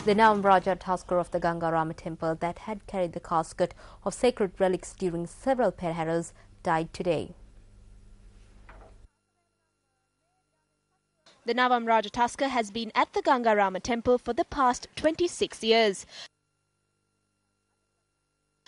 The Navamraja Tasker of the Gangarama temple that had carried the casket of sacred relics during several Peraharas died today. The Navamraja Tasker has been at the Gangarama temple for the past 26 years.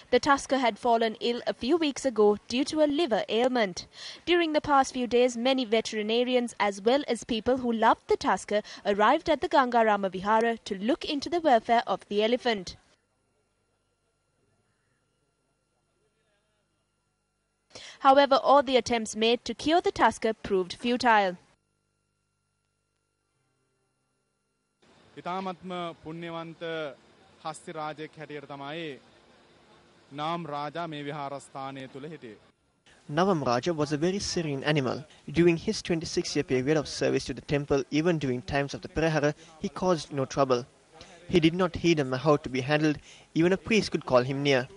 The Tasker had fallen ill a few weeks ago due to a liver ailment. During the past few days, many veterinarians as well as people who loved the Tasker arrived at the Gangarama Vihara to look into the welfare of the elephant. However, all the attempts made to cure the Tasker proved futile. ඉතාමත්ම පුණ්‍යවන්ත හස්ති රාජෙක් හැටියට තමයි නාම රාජා මේ විහාරස්ථානය තුල හිටියේ. Navamraja was a very serene animal. During his 26-year period of service to the temple, even during times of the Perahara, he caused no trouble. He did not heed how to be handled. Even a priest could call him near.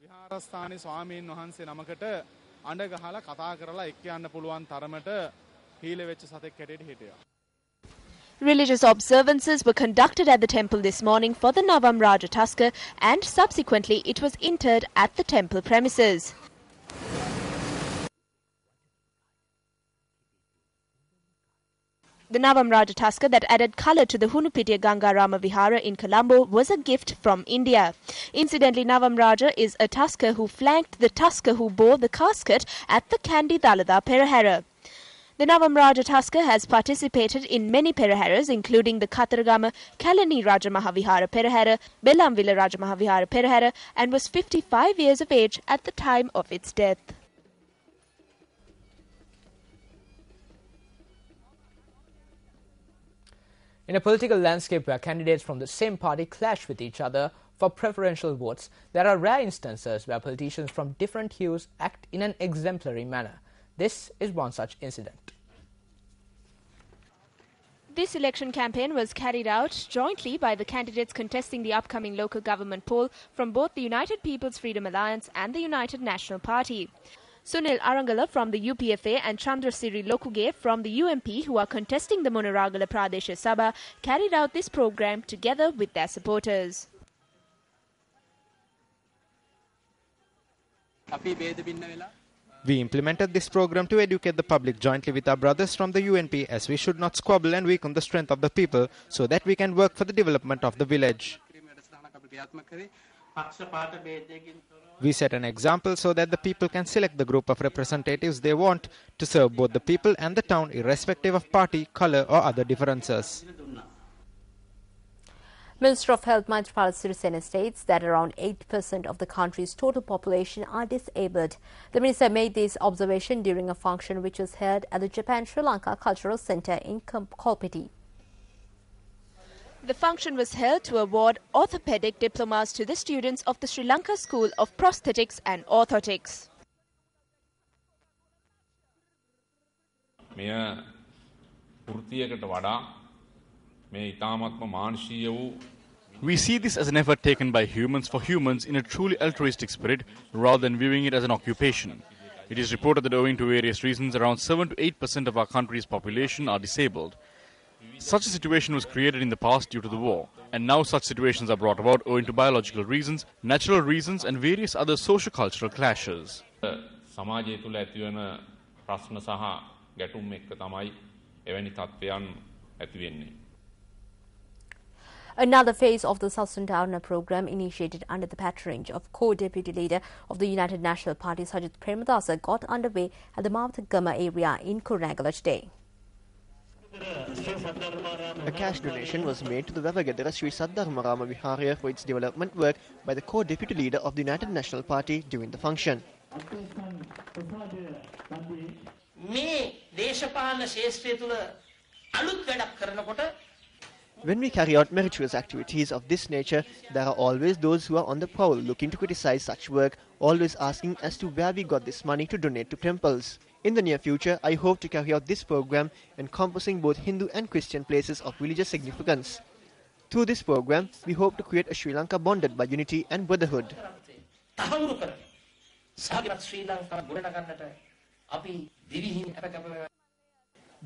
විහාරස්ථානයේ ස්වාමීන් වහන්සේ නමකට අඬ ගහලා කතා කරලා එක්ක යන්න පුළුවන් තරමට හීල වෙච්ච සතෙක් හැටියට හිටියා. Religious observances were conducted at the temple this morning for the Navamraja Tasker, and subsequently it was interred at the temple premises. The Navamraja Tasker that added colour to the Hunupitiya Gangarama Vihara in Colombo was a gift from India. Incidentally, Navamraja is a Tasker who flanked the Tasker who bore the casket at the Kandi Dalada Perahara. The Navamraja Tasker has participated in many Peraharas, including the Kataragama Kalani Raja Mahavihara Perahara, Bellamvilla Raja Mahavihara Perahara, and was 55 years of age at the time of its death. In a political landscape where candidates from the same party clash with each other for preferential votes, there are rare instances where politicians from different hues act in an exemplary manner. This is one such incident. This election campaign was carried out jointly by the candidates contesting the upcoming local government poll from both the United People's Freedom Alliance and the United National Party. Sunil Arangala from the UPFA and Chandrasiri Lokuge from the UMP, who are contesting the Monaragala Pradesh Sabha, carried out this program together with their supporters. We implemented this program to educate the public jointly with our brothers from the UNP, as we should not squabble and weaken the strength of the people so that we can work for the development of the village. We set an example so that the people can select the group of representatives they want to serve both the people and the town, irrespective of party, colour or other differences. Minister of Health Maithripala Sirisena states that around 8% of the country's total population are disabled. The minister made this observation during a function which was held at the Japan-Sri Lanka Cultural Centre in Kolpiti. The function was held to award orthopedic diplomas to the students of the Sri Lanka School of Prosthetics and Orthotics. We see this as an effort taken by humans for humans in a truly altruistic spirit rather than viewing it as an occupation. It is reported that owing to various reasons, around 7 to 8% of our country's population are disabled. Such a situation was created in the past due to the war, and now such situations are brought about owing to biological reasons, natural reasons and various other socio-cultural clashes. Another phase of the Sasundharana program, initiated under the patronage of co-deputy leader of the United National Party, Sajith Premadasa, got underway at the Mawatagama area in Kurunegala today. A cash donation was made to the Vavagadara Sri Saddharmarama Vihara for its development work by the co-deputy leader of the United National Party during the function. When we carry out meritorious activities of this nature, there are always those who are on the prowl looking to criticize such work, always asking as to where we got this money to donate to temples. In the near future, I hope to carry out this program encompassing both Hindu and Christian places of religious significance. Through this program, we hope to create a Sri Lanka bonded by unity and brotherhood.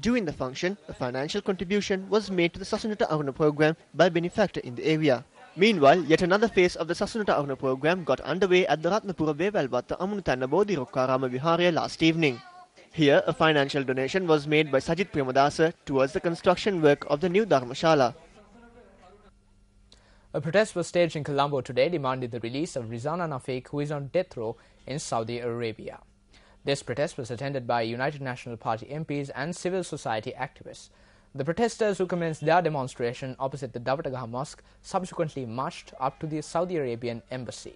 During the function, a financial contribution was made to the Sasunata Aruna program by a benefactor in the area. Meanwhile, yet another phase of the Sasunata Aruna program got underway at the Ratnapura Vevalvatta Amunutana Bodhirokkarama Vihara last evening. Here, a financial donation was made by Sajit Premadasa towards the construction work of the new Dharmashala. A protest was staged in Colombo today demanding the release of Rizana Nafik, who is on death row in Saudi Arabia. This protest was attended by United National Party MPs and civil society activists. The protesters who commenced their demonstration opposite the Davatagaha Mosque subsequently marched up to the Saudi Arabian embassy.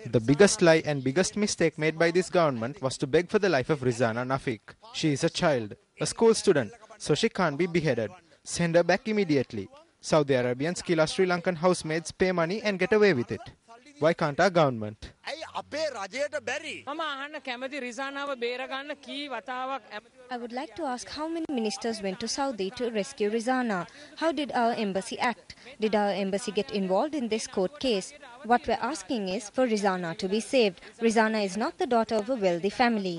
The biggest lie and biggest mistake made by this government was to beg for the life of Rizana Nafik. She is a child, a school student, so she can't be beheaded. Send her back immediately. Saudi Arabians kill our Sri Lankan housemaids, pay money and get away with it. Why can't our government? I would like to ask how many ministers went to Saudi to rescue Rizana? How did our embassy act? Did our embassy get involved in this court case? What we're asking is for Rizana to be saved. Rizana is not the daughter of a wealthy family.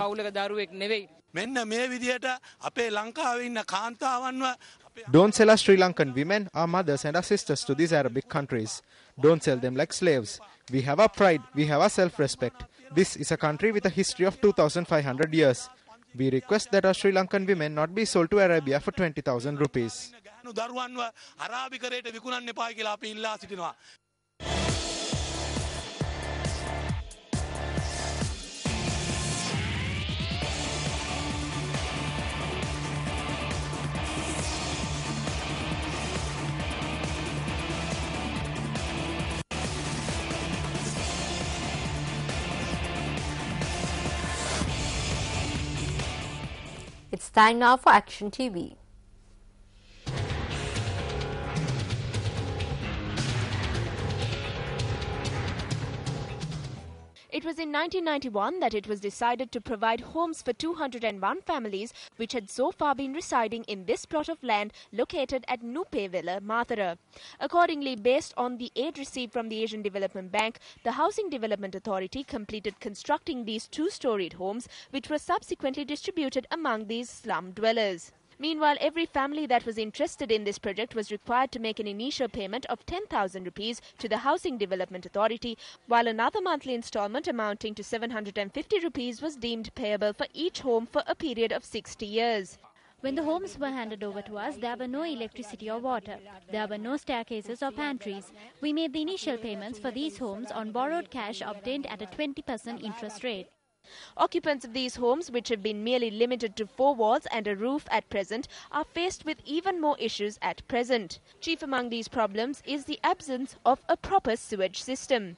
Don't sell our Sri Lankan women, our mothers and our sisters to these Arabic countries. Don't sell them like slaves. We have our pride, we have our self-respect. This is a country with a history of 2,500 years. We request that our Sri Lankan women not be sold to Arabia for 20,000 rupees. It's time now for Action TV. It was in 1991 that it was decided to provide homes for 201 families which had so far been residing in this plot of land located at Nupevela, Mathura. Accordingly, based on the aid received from the Asian Development Bank, the Housing Development Authority completed constructing these two-storied homes which were subsequently distributed among these slum dwellers. Meanwhile, every family that was interested in this project was required to make an initial payment of 10,000 rupees to the Housing Development Authority, while another monthly installment amounting to 750 rupees was deemed payable for each home for a period of 60 years. When the homes were handed over to us, there were no electricity or water. There were no staircases or pantries. We made the initial payments for these homes on borrowed cash obtained at a 20% interest rate. Occupants of these homes, which have been merely limited to 4 walls and a roof at present, are faced with even more issues at present. Chief among these problems is the absence of a proper sewage system.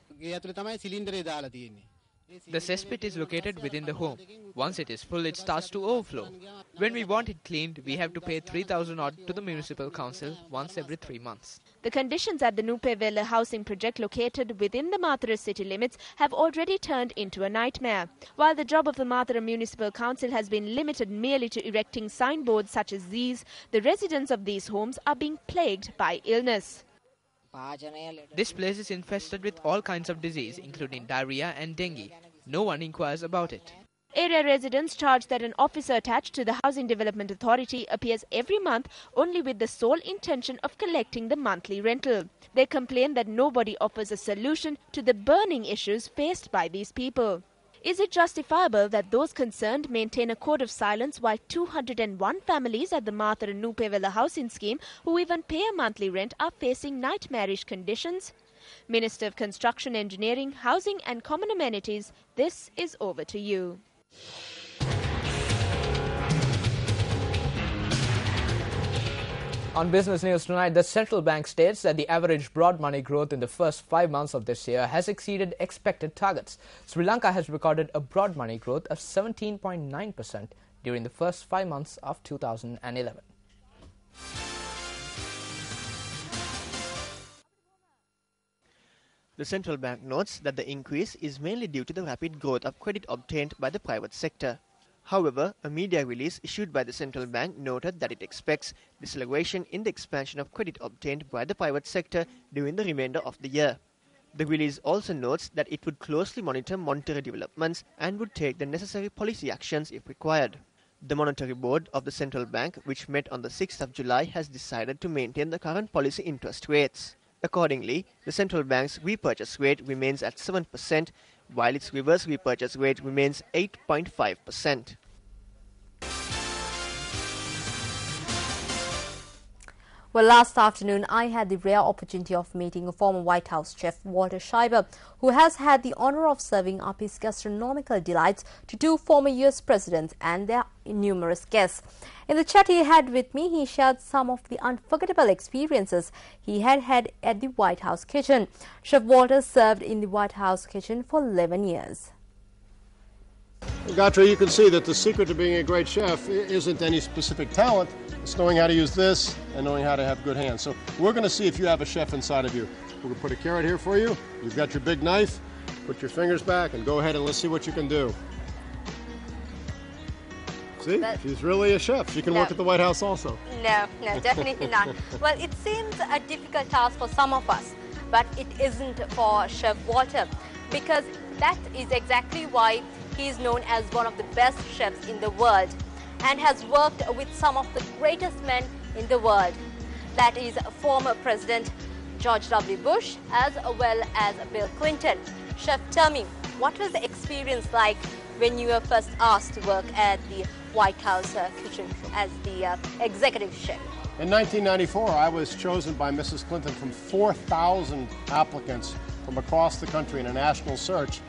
The cesspit is located within the home. Once it is full, it starts to overflow. When we want it cleaned, we have to pay 3,000 odd to the municipal council once every 3 months. The conditions at the Nupevela housing project located within the Mathura city limits have already turned into a nightmare. While the job of the Mathura Municipal Council has been limited merely to erecting signboards such as these, the residents of these homes are being plagued by illness. This place is infested with all kinds of disease, including diarrhea and dengue. No one inquires about it. Area residents charge that an officer attached to the Housing Development Authority appears every month only with the sole intention of collecting the monthly rental. They complain that nobody offers a solution to the burning issues faced by these people. Is it justifiable that those concerned maintain a code of silence while 201 families at the Mathura Nupevela housing scheme who even pay a monthly rent are facing nightmarish conditions? Minister of Construction, Engineering, Housing and Common Amenities, this is over to you. On business news tonight, the central bank states that the average broad money growth in the first 5 months of this year has exceeded expected targets. Sri Lanka has recorded a broad money growth of 17.9% during the first 5 months of 2011. The central bank notes that the increase is mainly due to the rapid growth of credit obtained by the private sector. However, a media release issued by the central bank noted that it expects deceleration in the expansion of credit obtained by the private sector during the remainder of the year. The release also notes that it would closely monitor monetary developments and would take the necessary policy actions if required. The Monetary Board of the Central Bank, which met on the 6th of July, has decided to maintain the current policy interest rates. Accordingly, the central bank's repurchase rate remains at 7%, while its reverse repurchase rate remains 8.5%. Well, last afternoon, I had the rare opportunity of meeting a former White House chef, Walter Schreiber, who has had the honor of serving up his gastronomical delights to two former U.S. presidents and their numerous guests. In the chat he had with me, he shared some of the unforgettable experiences he had had at the White House kitchen. Chef Walter served in the White House kitchen for 11 years. Gatra, you can see that the secret to being a great chef isn't any specific talent. It's knowing how to use this and knowing how to have good hands. So we're going to see if you have a chef inside of you. We're going to put a carrot here for you. You've got your big knife. Put your fingers back and go ahead and let's see what you can do. See, she's really a chef. She can work at the White House also. No, definitely not. Well, it seems a difficult task for some of us, but it isn't for Chef Walter, because that is exactly why he is known as one of the best chefs in the world and has worked with some of the greatest men in the world. That is former President George W. Bush as well as Bill Clinton. Chef, tell me, what was the experience like when you were first asked to work at the White House kitchen as the executive chef? In 1994, I was chosen by Mrs. Clinton from 4,000 applicants from across the country in a national search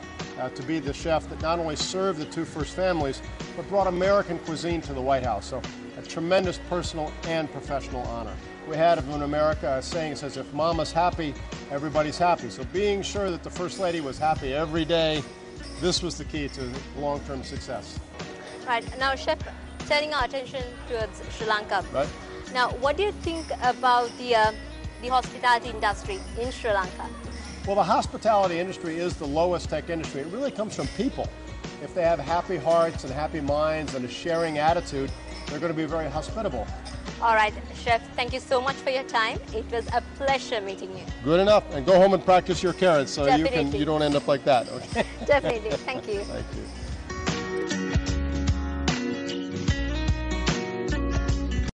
to be the chef that not only served the two first families, but brought American cuisine to the White House. So a tremendous personal and professional honor. We had in America a saying that says, if mama's happy, everybody's happy. So being sure that the First Lady was happy every day, this was the key to long-term success. Right. Now, Chef, turning our attention towards Sri Lanka. Right. Now, what do you think about the hospitality industry in Sri Lanka? Well, the hospitality industry is the lowest tech industry. It really comes from people. If they have happy hearts and happy minds and a sharing attitude, they're going to be very hospitable. All right, Chef, thank you so much for your time. It was a pleasure meeting you. Good enough. And go home and practice your carrots so Definitely. you don't end up like that. Okay? Definitely. Thank you. Thank you.